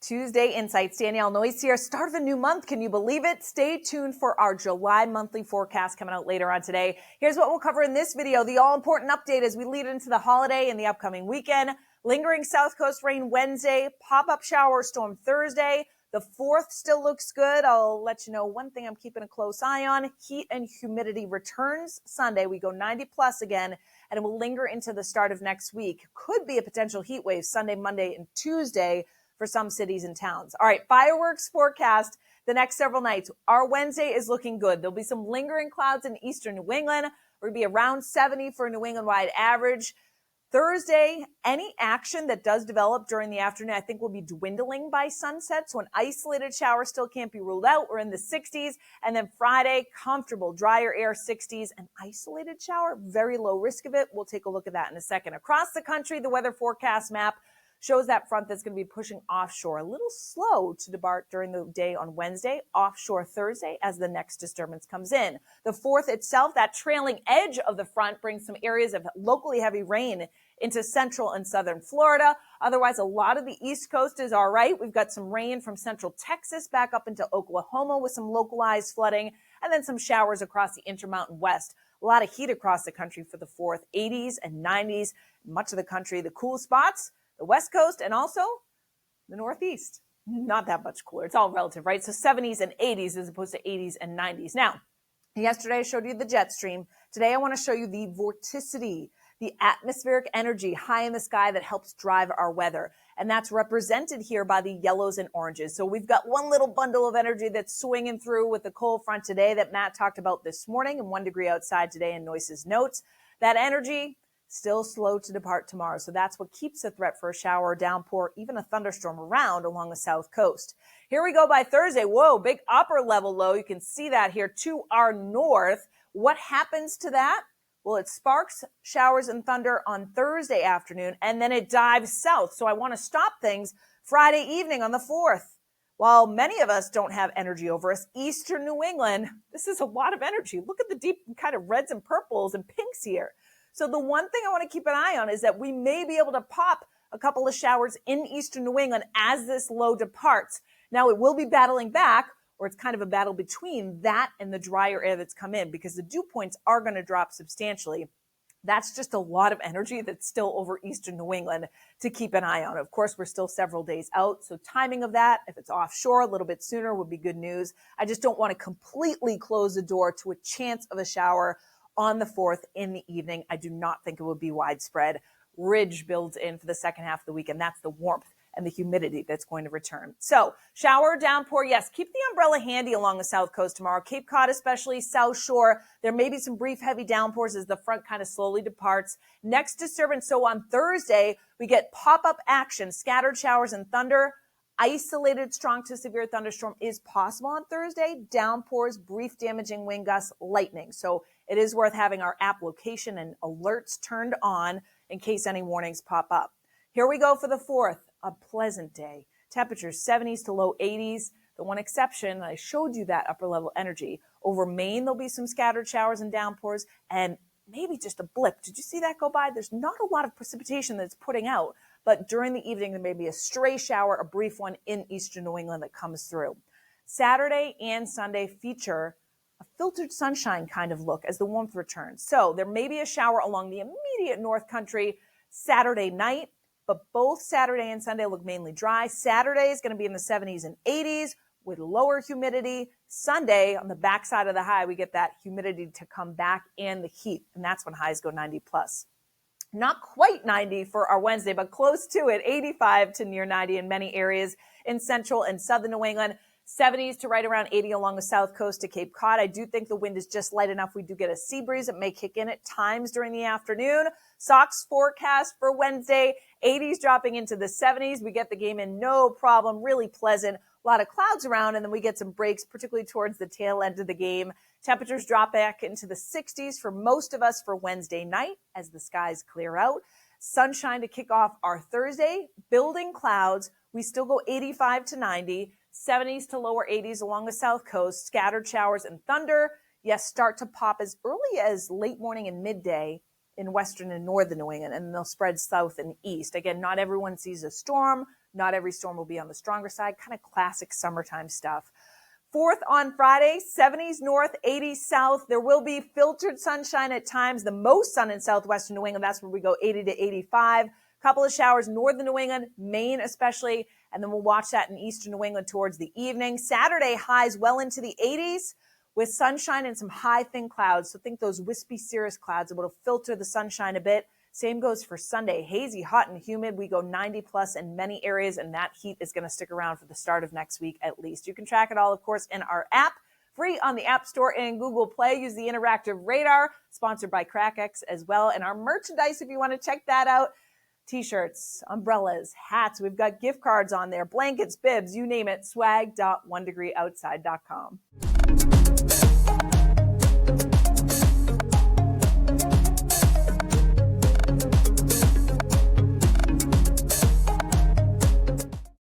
Tuesday Insights. Danielle Noyes here. Start of a new month. Can you believe it? Stay tuned for our July monthly forecast coming out later on today. Here's what we'll cover in this video. The all-important update as we lead into the holiday and the upcoming weekend. Lingering south coast rain Wednesday. Pop-up shower storm Thursday. The 4th still looks good. I'll let you know one thing I'm keeping a close eye on. Heat and humidity returns Sunday. We go 90 plus again, and it will linger into the start of next week. Could be a potential heat wave Sunday, Monday, and Tuesday for some cities and towns. All right, fireworks forecast the next several nights. Our Wednesday is looking good. There'll be some lingering clouds in eastern New England. We're going to be around 70 for a New England-wide average. Thursday, any action that does develop during the afternoon, I think will be dwindling by sunset. So an isolated shower still can't be ruled out. We're in the 60s. And then Friday, comfortable, drier air 60s. An isolated shower, very low risk of it. We'll take a look at that in a second. Across the country, the weather forecast map shows that front that's going to be pushing offshore. A little slow to depart during the day on Wednesday, offshore Thursday as the next disturbance comes in. The 4th itself, that trailing edge of the front brings some areas of locally heavy rain into central and southern Florida. Otherwise, a lot of the East Coast is all right. We've got some rain from central Texas back up into Oklahoma with some localized flooding, and then some showers across the Intermountain West. A lot of heat across the country for the 4th, 80s and 90s. Much of the country, the cool spots, the West Coast, and also the Northeast. Not that much cooler. It's all relative, right? So 70s and 80s as opposed to 80s and 90s. Now, yesterday I showed you the jet stream. Today I want to show you the vorticity, the atmospheric energy high in the sky that helps drive our weather. And that's represented here by the yellows and oranges. So we've got one little bundle of energy that's swinging through with the cold front today that Matt talked about this morning, and 1 degree outside today in Noyes' notes. That energy still slow to depart tomorrow. So that's what keeps the threat for a shower or downpour, even a thunderstorm around along the south coast. Here we go by Thursday. Whoa, big upper level low. You can see that here to our north. What happens to that? Well, it sparks showers and thunder on Thursday afternoon, and then it dives south. So I want to stop things Friday evening on the 4th. While many of us don't have energy over us, eastern New England, this is a lot of energy. Look at the deep kind of reds and purples and pinks here. So the one thing I want to keep an eye on is that we may be able to pop a couple of showers in eastern New England as this low departs. Now it will be battling back, or it's kind of a battle between that and the drier air that's come in, because the dew points are going to drop substantially. That's just a lot of energy that's still over eastern New England to keep an eye on. Of course, we're still several days out, so timing of that, if it's offshore a little bit sooner, would be good news. I just don't want to completely close the door to a chance of a shower on the 4th in the evening. I do not think it will be widespread. Ridge builds in for the second half of the week, and that's the warmth and the humidity that's going to return. So shower, downpour, yes, keep the umbrella handy along the south coast tomorrow. Cape Cod especially, South Shore. There may be some brief heavy downpours as the front kind of slowly departs. Next disturbance, so on Thursday, we get pop-up action, scattered showers and thunder. Isolated strong to severe thunderstorm is possible on Thursday. Downpours, brief damaging wind gusts, lightning. So it is worth having our app location and alerts turned on in case any warnings pop up. Here we go for the 4th, a pleasant day. Temperatures 70s to low 80s. The one exception, I showed you that upper level energy. Over Maine, there'll be some scattered showers and downpours and maybe just a blip. Did you see that go by? There's not a lot of precipitation that's putting out, but during the evening, there may be a stray shower, a brief one in eastern New England that comes through. Saturday and Sunday feature a filtered sunshine kind of look as the warmth returns. So there may be a shower along the immediate north country Saturday night, but both Saturday and Sunday look mainly dry. Saturday is going to be in the 70s and 80s with lower humidity. Sunday, on the backside of the high, we get that humidity to come back and the heat, and that's when highs go 90 plus. Not quite 90 for our Wednesday, but close to it, 85 to near 90 in many areas in central and southern New England. 70s to right around 80 along the south coast to Cape Cod. I do think the wind is just light enough. We do get a sea breeze. It may kick in at times during the afternoon. Sox forecast for Wednesday, 80s dropping into the 70s. We get the game in no problem, really pleasant. A lot of clouds around, and then we get some breaks, particularly towards the tail end of the game. Temperatures drop back into the 60s for most of us for Wednesday night as the skies clear out. Sunshine to kick off our Thursday. Building clouds. We still go 85 to 90. 70s to lower 80s along the south coast, scattered showers and thunder. Yes, start to pop as early as late morning and midday in western and northern New England, and they'll spread south and east. Again, not everyone sees a storm, Not every storm will be on the stronger side, kind of classic summertime stuff. 4th on Friday, 70s north, 80s south. There will be filtered sunshine at times. The most sun in southwestern New England. That's where we go 80 to 85. Couple of showers northern New England, Maine especially, and then we'll watch that in eastern New England towards the evening. Saturday highs well into the 80s with sunshine and some high thin clouds. So think those wispy cirrus clouds able to filter the sunshine a bit. Same goes for Sunday. Hazy, hot, and humid. We go 90 plus in many areas, and that heat is going to stick around for the start of next week at least. You can track it all, of course, in our app. Free on the App Store and Google Play. Use the interactive radar, sponsored by CrackX as well. And our merchandise, if you want to check that out, T-shirts, umbrellas, hats. We've got gift cards on there, blankets, bibs, you name it, swag.onedegreeoutside.com.